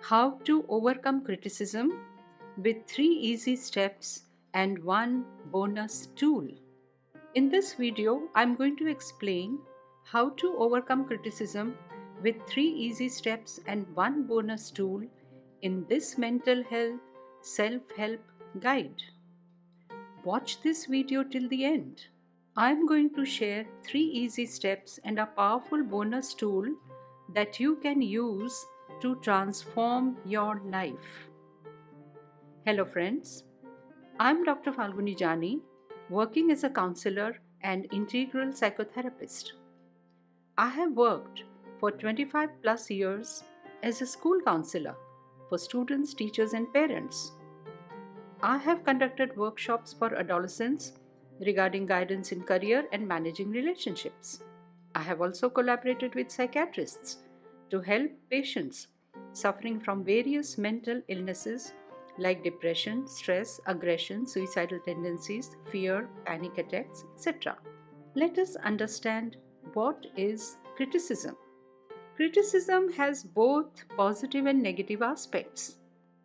How to overcome criticism with 3 easy steps and 1 bonus tool. In this video, I'm going to explain how to overcome criticism with 3 easy steps and 1 bonus tool in this mental health self-help guide. Watch this video till the end. I'm going to share 3 easy steps and a powerful bonus tool that you can use to transform your life. Hello friends, I'm Dr. Falguni Jani, working as a counselor and integral psychotherapist. I have worked for 25 plus years as a school counselor for students, teachers and parents. I have conducted workshops for adolescents regarding guidance in career and managing relationships. I have also collaborated with psychiatrists to help patients suffering from various mental illnesses like depression, stress, aggression, suicidal tendencies, fear, panic attacks, etc. Let us understand what is criticism. Criticism has both positive and negative aspects.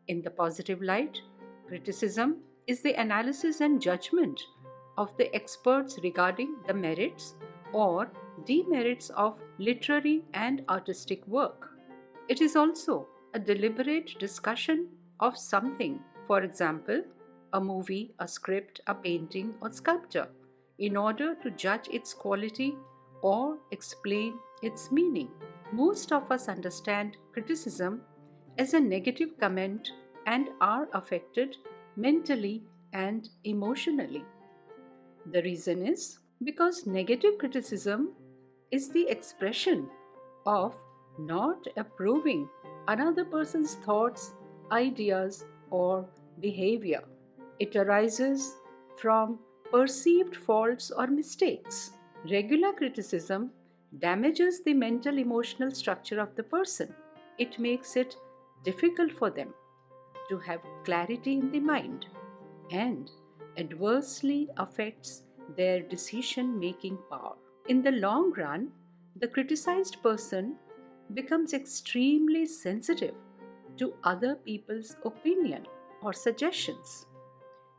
In the positive light, criticism is the analysis and judgment of the experts regarding the merits or demerits of literary and artistic work. It is also a deliberate discussion of something, for example, a movie, a script, a painting, or sculpture, in order to judge its quality or explain its meaning. Most of us understand criticism as a negative comment and are affected mentally and emotionally. The reason is because negative criticism is the expression of not approving another person's thoughts, ideas, or behavior. It arises from perceived faults or mistakes. Regular criticism damages the mental emotional structure of the person. It makes it difficult for them to have clarity in the mind and adversely affects their decision-making power. In the long run, the criticized person becomes extremely sensitive to other people's opinion or suggestions,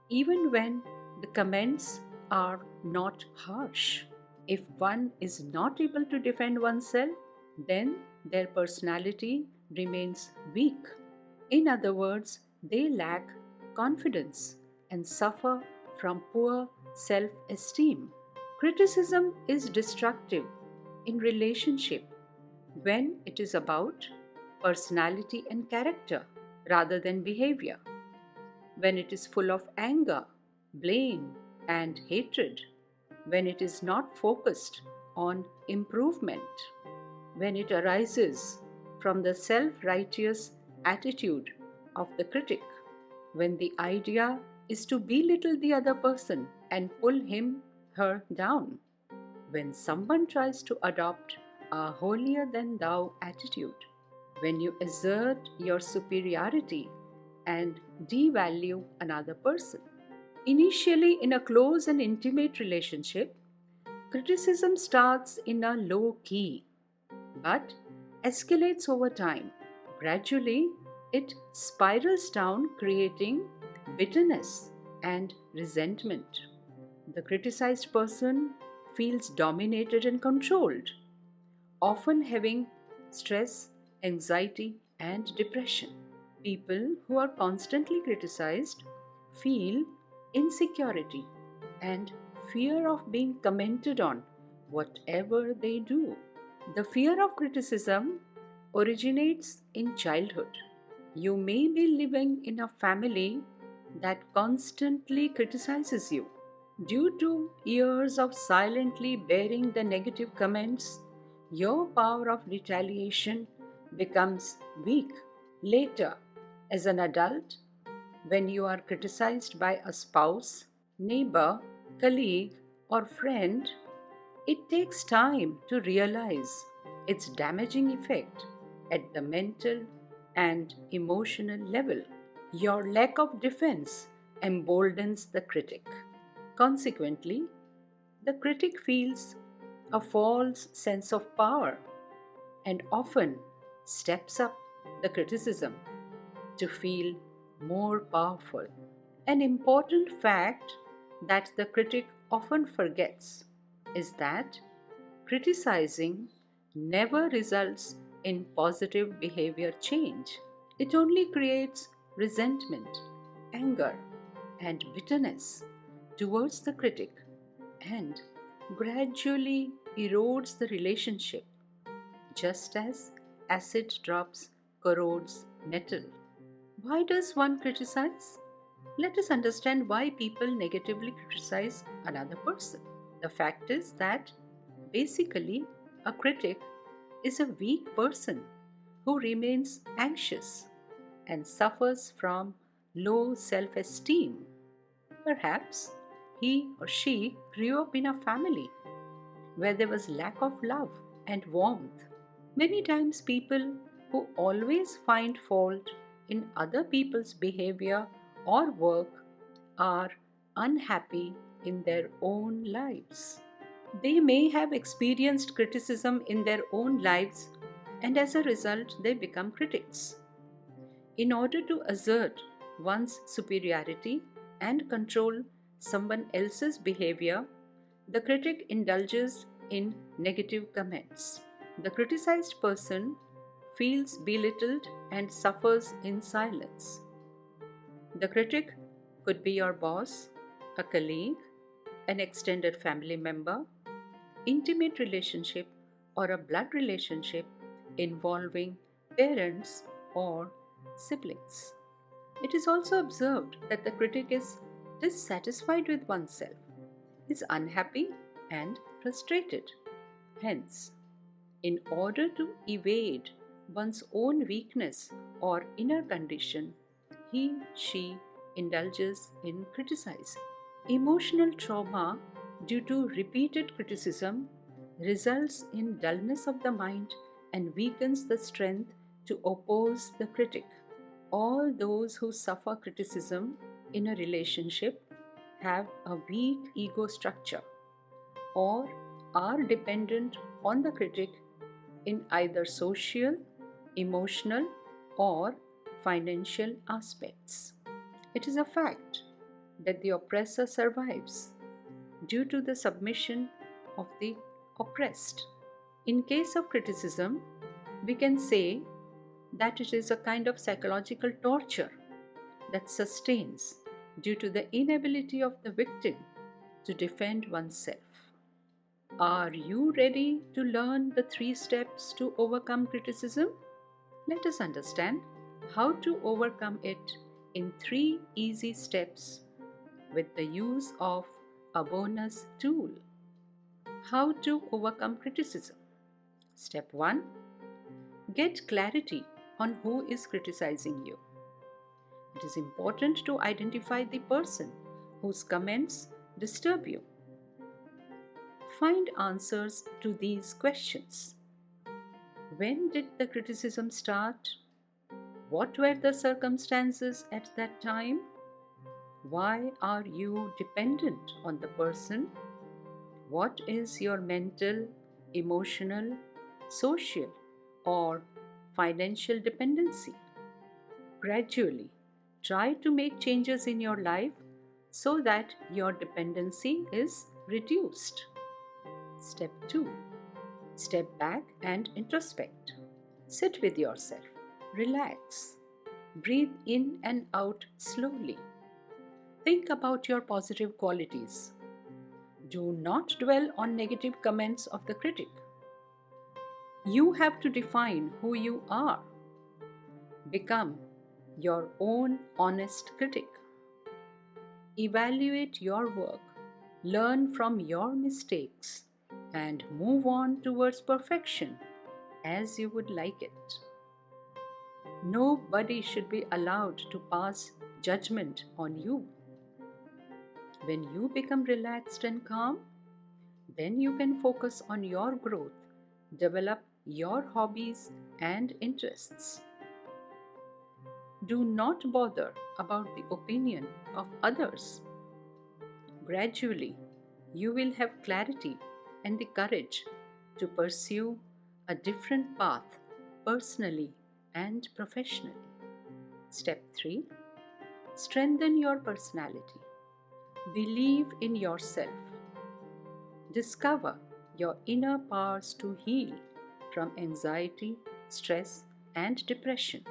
even when the comments are not harsh. If one is not able to defend oneself, then their personality remains weak. In other words, they lack confidence and suffer from poor self-esteem. Criticism is destructive in relationship when it is about personality and character rather than behavior, when it is full of anger, blame, and hatred, when it is not focused on improvement, when it arises from the self-righteous attitude of the critic, when the idea is to belittle the other person and pull her down, when someone tries to adopt a holier-than-thou attitude, when you assert your superiority and devalue another person. Initially, in a close and intimate relationship, criticism starts in a low key, but escalates over time. Gradually, it spirals down, creating bitterness and resentment. The criticized person feels dominated and controlled, often having stress, anxiety, and depression. People who are constantly criticized feel insecurity and fear of being commented on whatever they do. The fear of criticism originates in childhood. You may be living in a family that constantly criticizes you. Due to years of silently bearing the negative comments, your power of retaliation becomes weak. Later, as an adult, when you are criticized by a spouse, neighbor, colleague, or friend, it takes time to realize its damaging effect at the mental and emotional level. Your lack of defense emboldens the critic. Consequently, the critic feels a false sense of power and often steps up the criticism to feel more powerful. An important fact that the critic often forgets is that criticizing never results in positive behavior change. It only creates resentment, anger, and bitterness towards the critic and gradually erodes the relationship, just as acid drops corrodes metal. Why does one criticize? Let us understand why people negatively criticize another person. The fact is that basically a critic is a weak person who remains anxious and suffers from low self esteem. Perhaps he or she grew up in a family where there was lack of love and warmth. Many times, people who always find fault in other people's behavior or work are unhappy in their own lives. They may have experienced criticism in their own lives, and as a result, they become critics. In order to assert one's superiority and control someone else's behavior, the critic indulges in negative comments. The criticized person feels belittled and suffers in silence. The critic could be your boss, a colleague, an extended family member, intimate relationship, or a blood relationship involving parents or siblings. It is also observed that the critic is dissatisfied with oneself, is unhappy and frustrated. Hence, in order to evade one's own weakness or inner condition, she indulges in criticizing. Emotional trauma due to repeated criticism results in dullness of the mind and weakens the strength to oppose the critic. All those who suffer criticism in a relationship have a weak ego structure or are dependent on the critic in either social, emotional, or financial aspects. It is a fact that the oppressor survives due to the submission of the oppressed. In case of criticism, we can say that it is a kind of psychological torture that sustains due to the inability of the victim to defend oneself. Are you ready to learn the 3 steps to overcome criticism? Let us understand how to overcome it in 3 easy steps with the use of a bonus tool. How to overcome criticism? Step 1. Get clarity on who is criticizing you. It is important to identify the person whose comments disturb you. Find answers to these questions. When did the criticism start? What were the circumstances at that time? Why are you dependent on the person? What is your mental, emotional, social, or financial dependency? Gradually, try to make changes in your life so that your dependency is reduced. Step 2. Step back and introspect. Sit with yourself. Relax. Breathe in and out slowly. Think about your positive qualities. Do not dwell on negative comments of the critic. You have to define who you are. Become your own honest critic. Evaluate your work. Learn from your mistakes and move on towards perfection as you would like it. Nobody should be allowed to pass judgment on you. When you become relaxed and calm, then you can focus on your growth, develop your hobbies and interests. Do not bother about the opinion of others. Gradually, you will have clarity and the courage to pursue a different path personally and professionally. Step 3. Strengthen your personality. Believe in yourself. Discover your inner powers to heal from anxiety, stress, and depression.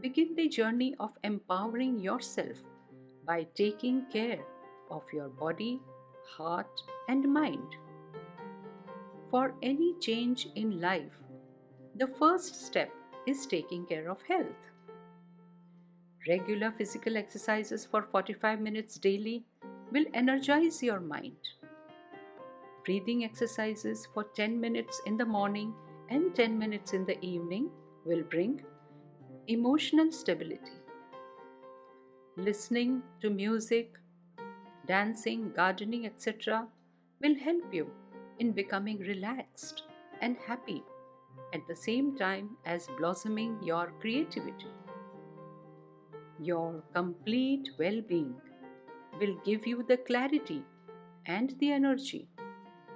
Begin the journey of empowering yourself by taking care of your body, heart, and mind. For any change in life, the first step is taking care of health. Regular physical exercises for 45 minutes daily will energize your mind. Breathing exercises for 10 minutes in the morning and 10 minutes in the evening will bring emotional stability. Listening to music, dancing, gardening, etc. will help you in becoming relaxed and happy at the same time as blossoming your creativity. Your complete well-being will give you the clarity and the energy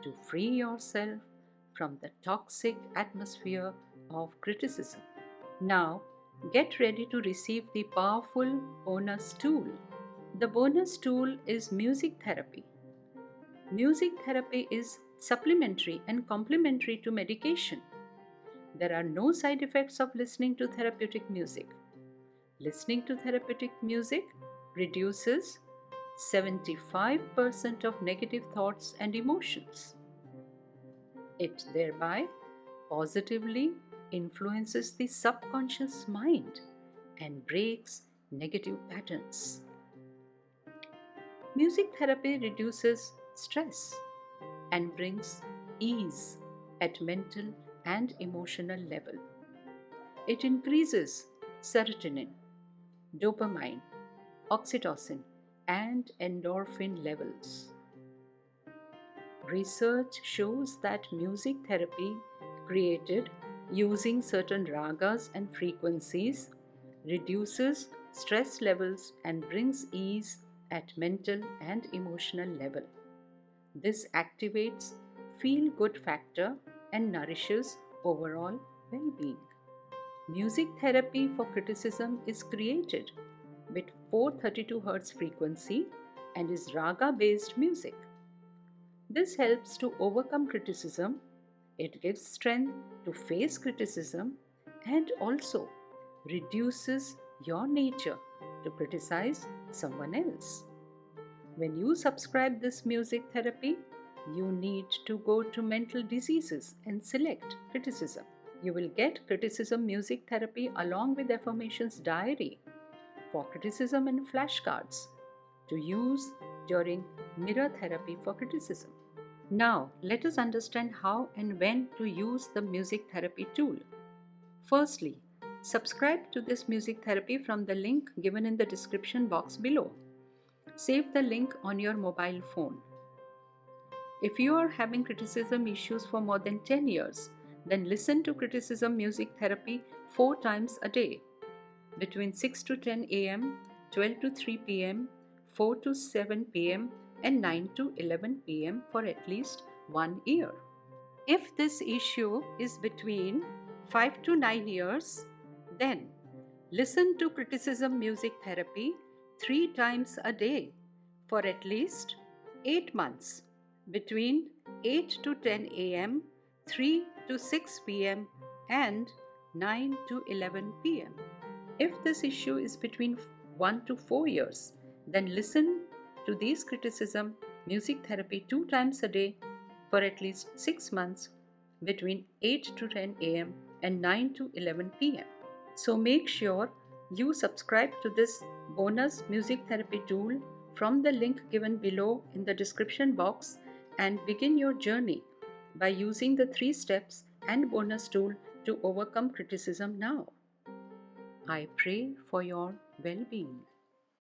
to free yourself from the toxic atmosphere of criticism. Now, get ready to receive the powerful bonus tool. The bonus tool is music therapy. Music therapy is supplementary and complementary to medication. There are no side effects of listening to therapeutic music. Listening to therapeutic music reduces 75% of negative thoughts and emotions. It thereby positively influences the subconscious mind and breaks negative patterns. Music therapy reduces stress and brings ease at mental and emotional level. It increases serotonin, dopamine, oxytocin, and endorphin levels. Research shows that music therapy created using certain ragas and frequencies reduces stress levels and brings ease at mental and emotional level. This activates feel-good factor and nourishes overall well-being. Music therapy for criticism is created with 432 Hz frequency and is raga-based music. This helps to overcome criticism, it gives strength to face criticism, and also reduces your nature to criticize someone else. When you subscribe this music therapy, you need to go to mental diseases and select criticism. You will get criticism music therapy along with affirmations diary for criticism and flashcards to use during mirror therapy for criticism. Now, let us understand how and when to use the music therapy tool. Firstly, subscribe to this music therapy from the link given in the description box below. Save the link on your mobile phone. If you are having criticism issues for more than 10 years, then listen to criticism music therapy 4 times a day, between 6 to 10 am, 12 to 3 pm, 4 to 7 pm, and 9 to 11 pm for at least 1 year. If this issue is between 5 to 9 years, then listen to criticism music therapy 3 times a day for at least 8 months, between 8 to 10 am, 3 to 6 pm, and 9 to 11 pm. If this issue is between 1 to 4 years, then listen to these criticism music therapy 2 times a day for at least 6 months, between 8 to 10 am and 9 to 11 pm. So make sure you subscribe to this bonus music therapy tool from the link given below in the description box and begin your journey by using the 3 steps and bonus tool to overcome criticism now. I pray for your well-being.